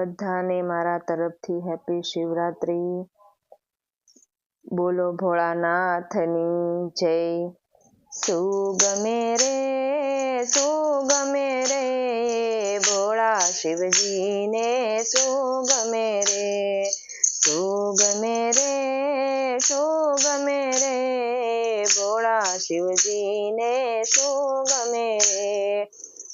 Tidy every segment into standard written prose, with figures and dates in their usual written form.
બધાને મારા તરફથી હેપી શિવરાત્રી। બોલો ભોળાનાથની જય। સુગમે રે ભોળા શિવજીને સુગમે રે ભોળા શિવજીને સુગમે રે।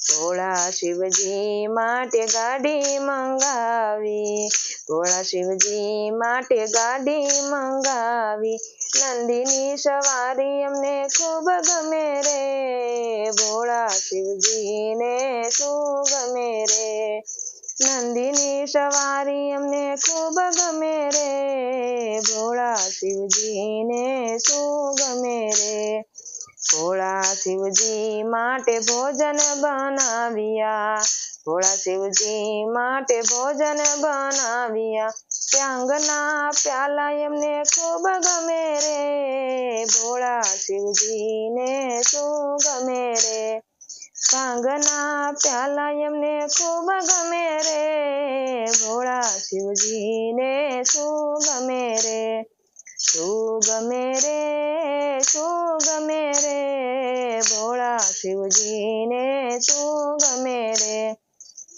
ભોળા શિવજી માટે ગાડી મંગાવી, ભોળા શિવજી માટે ગાડી મંગાવી, નંદીની સવારી અમને ખૂબ ગમે રે ભોળા શિવજીને શું ગમે રે। નંદીની સવારી અમને ખૂબ ગમે રે ભોળા શિવજીને શું ગમે રે। ભોળા શિવજી માટે ભોજન બનાવ્યા, ભોળા શિવજી માટે ભોજન બનાવ્યા, ત્યાંગના પ્યાલા એમને ખૂબ ગમે રે ભોળા શિવજીને શું ગમે રે। ભાંગના પ્યાલા એમને ખૂબ ગમે રે ભોળા શિવજીને શું ગમે રે। શું ગમે રે ભોળા શિવજીને શું ગમે રે।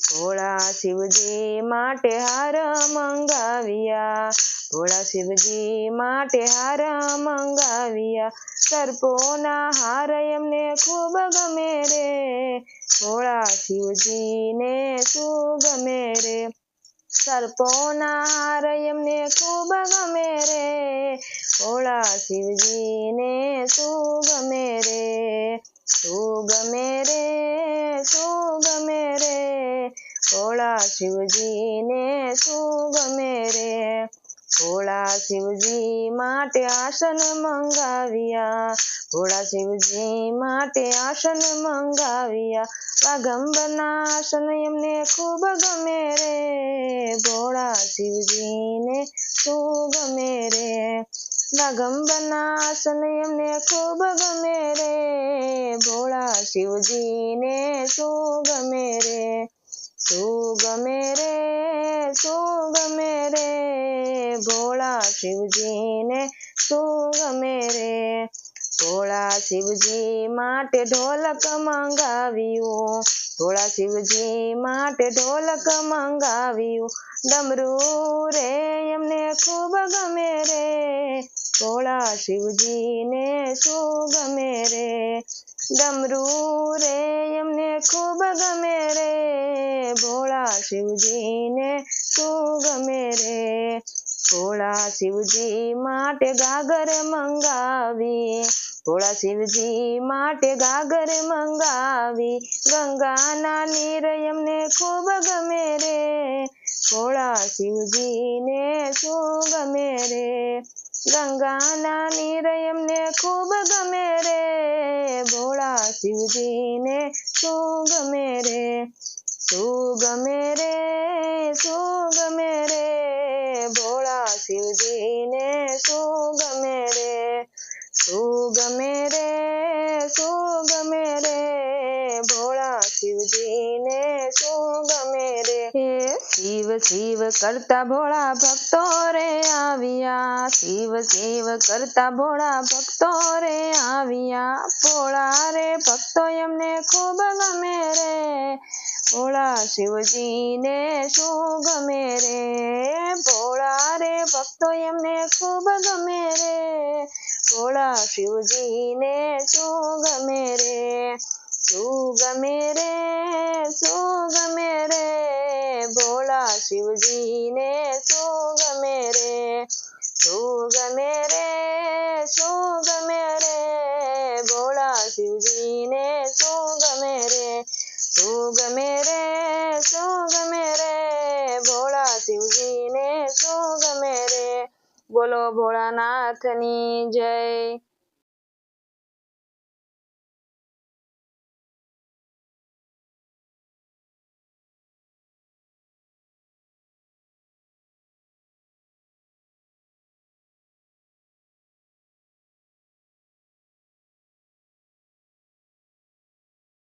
ભોળા શિવજી માટે હાર મંગાવ્યા, ભોળા શિવજી માટે હાર મંગાવ્યા, સર્પોના હાર એમને ખૂબ ગમે રે ભોળા શિવજીને શું ગમે રે। સર્પોના હાર એમને ખૂબ ગમે રે ભોળા શિવજીને શું ગમે રે। શું ગમે રે ભોળા શિવજીને શું ગમે રે। ભોળા શિવજી માટે આસન મંગાવ્યા, ભોળા શિવજી માટે આસન મંગાવ્યા, વાઘંબના આસન એમને ખૂબ ગમે રે ભોળા શિવજીને શું ગમે રે। વાઘંબના આસન એમને ખૂબ ગમે રે ભોળા શિવજીને શું ગમે રે। શું ગમે રે ભોળા શિવજીને શું ગમે રે। ભોળા શિવજી માટે ઢોલક મંગાવ્યું, ભોળા શિવજી માટે ઢોલક મંગાવ્યું, ડમરું રે એમને ખૂબ ગમે રે ભોળા શિવજીને શું ગમે રે। ડમરું રે એમને ખૂબ ગમે રે ભોળા શિવજીને શું ગમે રે। ભોળા શિવજી માટે ગાગર મંગાવી, ભોળા શિવજી માટે ગાગર મંગાવી, ગંગાના નીર એમને ખૂબ ગમે રે ભોળા શિવજીને શું ગમે રે। ગંગાના નીર એમને ખૂબ ગમે રે ભોળા શિવજીને શું ગમે રે। શું ગમે રે ભોળા શિવજીને શું ગમે રે। શું ગમે રે ભોળા શિવજીને શું ગમે રે। શિવ શિવ કરતા ભોળા ભક્તો રે આવ્યા, શિવ શિવ કરતા ભોળા ભક્તો રે આવ્યા, ભોળા રે ભક્તો એમને ખૂબ ગમે રે ભોળા શિવજીને શું ગમે રે। ભોળા રે ભક્તો એમને ખૂબ ગમે રે ભોળા શિવજીને શું ગમે રે। શું ગમે રે ભોળા શિવજીને શું ગમે રે। શું ગમે રે ભોળા શિવજીને શું ગમે રે। શું ગમે રે ભોળા શિવજીને શું ગમે રે। બોલો ભોળાનાથની જય।